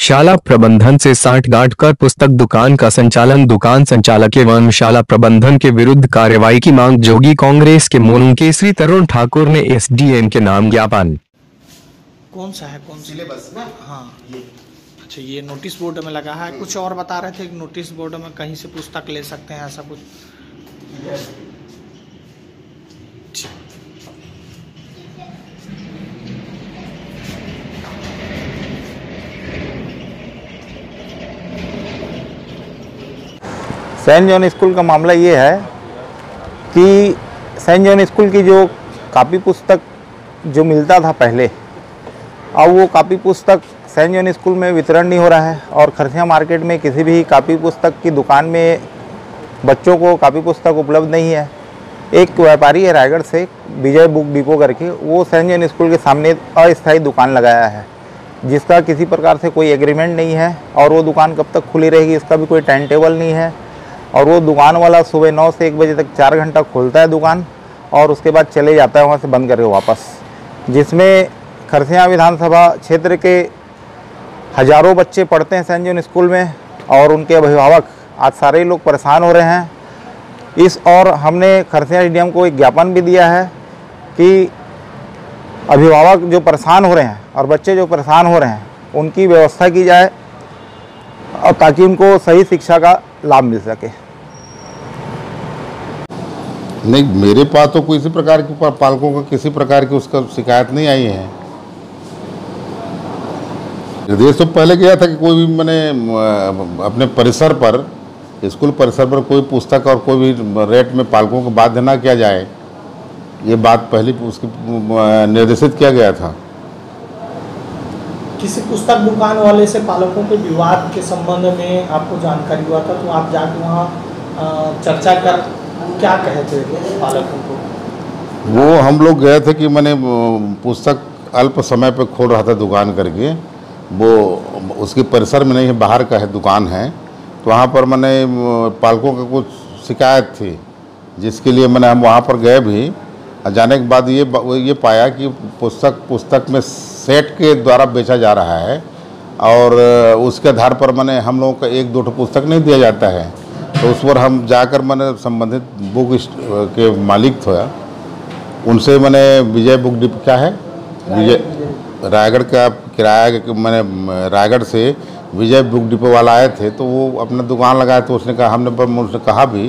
शाला प्रबंधन से सांठगांठ कर पुस्तक दुकान का संचालन। दुकान संचालक एवं शाला प्रबंधन के विरुद्ध कार्रवाई की मांग। जोगी कांग्रेस के मोनू केसरी तरुण ठाकुर ने एसडीएम के नाम ज्ञापन। कौन सा है, कौन सिलेबस ना? हाँ ये अच्छा, ये नोटिस बोर्ड में लगा है। कुछ और बता रहे थे कि नोटिस बोर्ड में कहीं से पुस्तक ले सकते हैं, ऐसा कुछ। सेंट जॉन स्कूल का मामला ये है कि सेंट जॉन स्कूल की जो कापी पुस्तक जो मिलता था पहले, अब वो कापी पुस्तक सेंट जॉन स्कूल में वितरण नहीं हो रहा है। और खरसिया मार्केट में किसी भी कापी पुस्तक की दुकान में बच्चों को कापी पुस्तक उपलब्ध नहीं है। एक व्यापारी है रायगढ़ से, विजय बुक डिपो करके, वो सेंट जॉन स्कूल के सामने अस्थायी दुकान लगाया है, जिसका किसी प्रकार से कोई एग्रीमेंट नहीं है। और वो दुकान कब तक खुली रहेगी इसका भी कोई टाइम टेबल नहीं है। और वो दुकान वाला सुबह 9 से 1 बजे तक 4 घंटा खोलता है दुकान, और उसके बाद चले जाता है वहाँ से बंद करके वापस। जिसमें खरसिया विधानसभा क्षेत्र के हज़ारों बच्चे पढ़ते हैं सेंट जॉन स्कूल में, और उनके अभिभावक आज सारे लोग परेशान हो रहे हैं इस। और हमने खरसिया एसडीएम को एक ज्ञापन भी दिया है कि अभिभावक जो परेशान हो रहे हैं और बच्चे जो परेशान हो रहे हैं उनकी व्यवस्था की जाए, और ताकि उनको सही शिक्षा का लाभ मिल सके। नहीं, मेरे पास तो किसी प्रकार की पालकों का किसी प्रकार की उसका शिकायत नहीं आई है। निर्देश तो पहले गया था कि कोई भी मैंने अपने परिसर पर, स्कूल परिसर पर कोई पुस्तक और कोई भी रेट में पालकों को बाध्य ना किया जाए, ये बात पहले उसकी निर्देशित किया गया था। किसी पुस्तक दुकान वाले से पालकों के विवाद के संबंध में आपको जानकारी हुआ था, तो आप जाकर वहाँ चर्चा कर क्या कहे थे पालकों को? वो हम लोग गए थे कि मैंने पुस्तक अल्प समय पे खोल रहा था दुकान करके, वो उसके परिसर में नहीं है, बाहर का है दुकान है। तो वहाँ पर मैंने पालकों का कुछ शिकायत थी, जिसके लिए मैंने हम वहाँ पर गए भी। जाने के बाद ये पाया कि पुस्तक में सेट के द्वारा बेचा जा रहा है, और उसके आधार पर मैंने हम लोगों का 1-2 पुस्तक नहीं दिया जाता है। तो उस पर हम जाकर मैंने संबंधित बुक के मालिक थे, उनसे मैंने विजय बुक डिपो क्या है, विजय रायगढ़ का किराया, मैंने रायगढ़ से विजय बुक डिपो वाला आए थे, तो वो अपना दुकान लगाए। तो उसने कहा, उसने कहा भी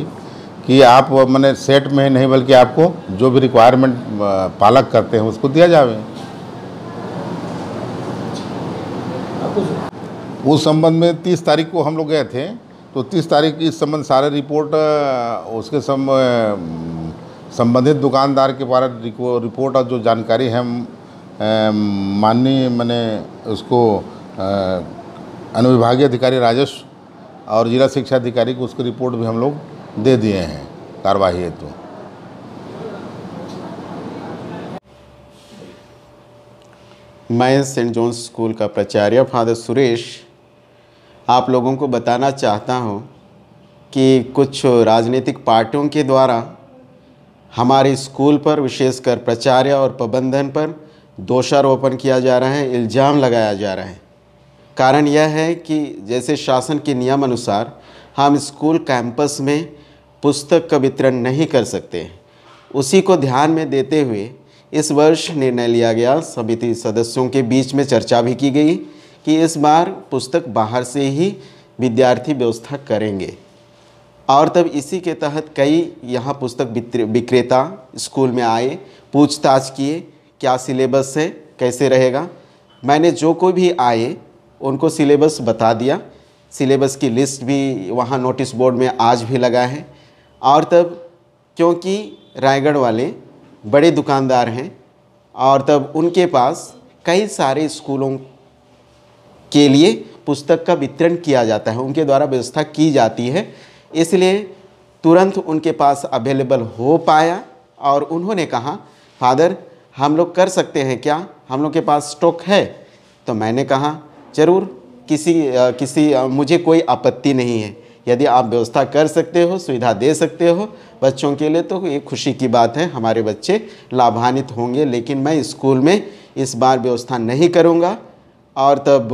कि आप मैंने सेट में ही नहीं बल्कि आपको जो भी रिक्वायरमेंट पालक करते हैं उसको दिया जाए। उस संबंध में 30 तारीख को हम लोग गए थे, तो 30 तारीख इस संबंध सारे रिपोर्ट उसके संबंधित दुकानदार के बारे रिपोर्ट और जो जानकारी है माननीय मैंने उसको अनुविभागीय अधिकारी राजस्व और जिला शिक्षा अधिकारी को उसकी रिपोर्ट भी हम लोग दे दिए हैं कार्यवाही हेतु। मैं सेंट जॉन्स स्कूल का प्राचार्य फादर सुरेश आप लोगों को बताना चाहता हूं कि कुछ राजनीतिक पार्टियों के द्वारा हमारे स्कूल पर, विशेषकर प्राचार्य और प्रबंधन पर दोषारोपण किया जा रहा है, इल्ज़ाम लगाया जा रहा है। कारण यह है कि जैसे शासन के नियम अनुसार हम स्कूल कैंपस में पुस्तक का वितरण नहीं कर सकते, उसी को ध्यान में देते हुए इस वर्ष निर्णय लिया गया। समिति सदस्यों के बीच में चर्चा भी की गई कि इस बार पुस्तक बाहर से ही विद्यार्थी व्यवस्था करेंगे, और तब इसी के तहत कई यहाँ पुस्तक विक्रेता स्कूल में आए, पूछताछ किए क्या सिलेबस है, कैसे रहेगा। मैंने जो कोई भी आए उनको सिलेबस बता दिया। सिलेबस की लिस्ट भी वहाँ नोटिस बोर्ड में आज भी लगा है। और तब क्योंकि रायगढ़ वाले बड़े दुकानदार हैं और तब उनके पास कई सारे स्कूलों के लिए पुस्तक का वितरण किया जाता है, उनके द्वारा व्यवस्था की जाती है, इसलिए तुरंत उनके पास अवेलेबल हो पाया। और उन्होंने कहा, फादर हम लोग कर सकते हैं क्या, हम लोग के पास स्टॉक है? तो मैंने कहा ज़रूर, किसी मुझे कोई आपत्ति नहीं है, यदि आप व्यवस्था कर सकते हो, सुविधा दे सकते हो बच्चों के लिए, तो ये खुशी की बात है, हमारे बच्चे लाभान्वित होंगे। लेकिन मैं स्कूल में इस बार व्यवस्था नहीं करूँगा। और तब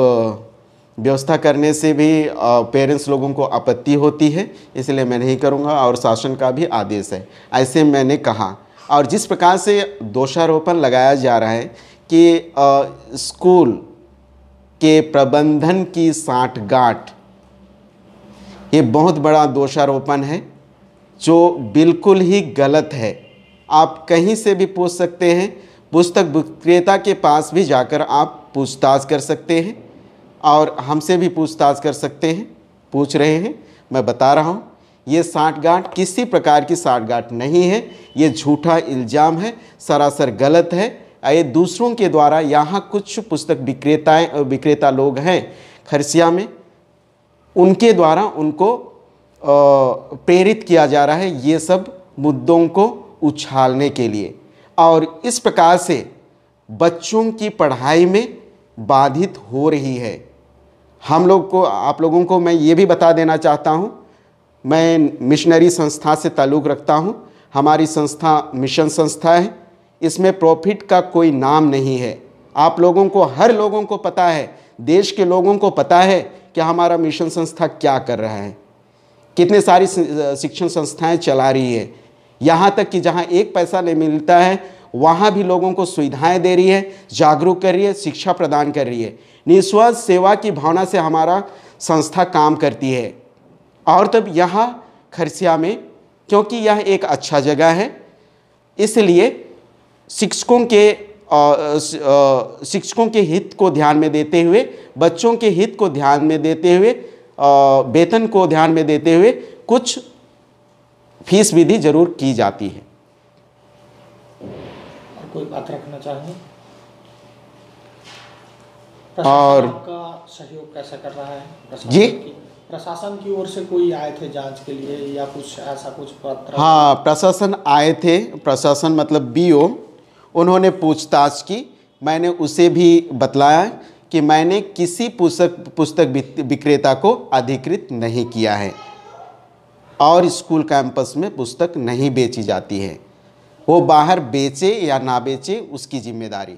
व्यवस्था करने से भी पेरेंट्स लोगों को आपत्ति होती है, इसलिए मैं नहीं करूँगा और शासन का भी आदेश है, ऐसे मैंने कहा। और जिस प्रकार से दोषारोपण लगाया जा रहा है कि स्कूल के प्रबंधन की साठगांठ, ये बहुत बड़ा दोषारोपण है जो बिल्कुल ही गलत है। आप कहीं से भी पूछ सकते हैं, पुस्तक विक्रेता के पास भी जाकर आप पूछताछ कर सकते हैं और हमसे भी पूछताछ कर सकते हैं, पूछ रहे हैं। मैं बता रहा हूँ, ये साठगांठ किसी प्रकार की साठगांठ नहीं है, ये झूठा इल्ज़ाम है, सरासर गलत है। ये दूसरों के द्वारा, यहाँ कुछ पुस्तक विक्रेता लोग हैं खरसिया में, उनके द्वारा उनको प्रेरित किया जा रहा है ये सब मुद्दों को उछालने के लिए, और इस प्रकार से बच्चों की पढ़ाई में बाधित हो रही है। हम लोग को, आप लोगों को मैं ये भी बता देना चाहता हूँ, मैं मिशनरी संस्था से ताल्लुक़ रखता हूँ। हमारी संस्था मिशन संस्था है, इसमें प्रॉफिट का कोई नाम नहीं है। आप लोगों को, हर लोगों को पता है, देश के लोगों को पता है कि हमारा मिशन संस्था क्या कर रहा है, कितने सारी शिक्षण संस्थाएं चला रही है। यहाँ तक कि जहाँ एक पैसा नहीं मिलता है वहाँ भी लोगों को सुविधाएं दे रही है, जागरूक कर रही है, शिक्षा प्रदान कर रही है। निस्वार्थ सेवा की भावना से हमारा संस्था काम करती है। और तब यहाँ खरसिया में, क्योंकि यह एक अच्छा जगह है, इसलिए शिक्षकों के हित को ध्यान में देते हुए, बच्चों के हित को ध्यान में देते हुए, वेतन को ध्यान में देते हुए कुछ फीस विधि जरूर की जाती है। और कोई बात रखना चाहेंगे? और का सहयोग कैसा कर रहा है? प्रशासन की ओर से कोई आए थे जांच के लिए या कुछ ऐसा कुछ पत्र? हाँ, प्रशासन आए थे, प्रशासन मतलब बीओ, उन्होंने पूछताछ की। मैंने उसे भी बतलाया कि मैंने किसी पुस्तक विक्रेता को अधिकृत नहीं किया है और स्कूल कैंपस में पुस्तक नहीं बेची जाती है। वो बाहर बेचे या ना बेचे, उसकी जिम्मेदारी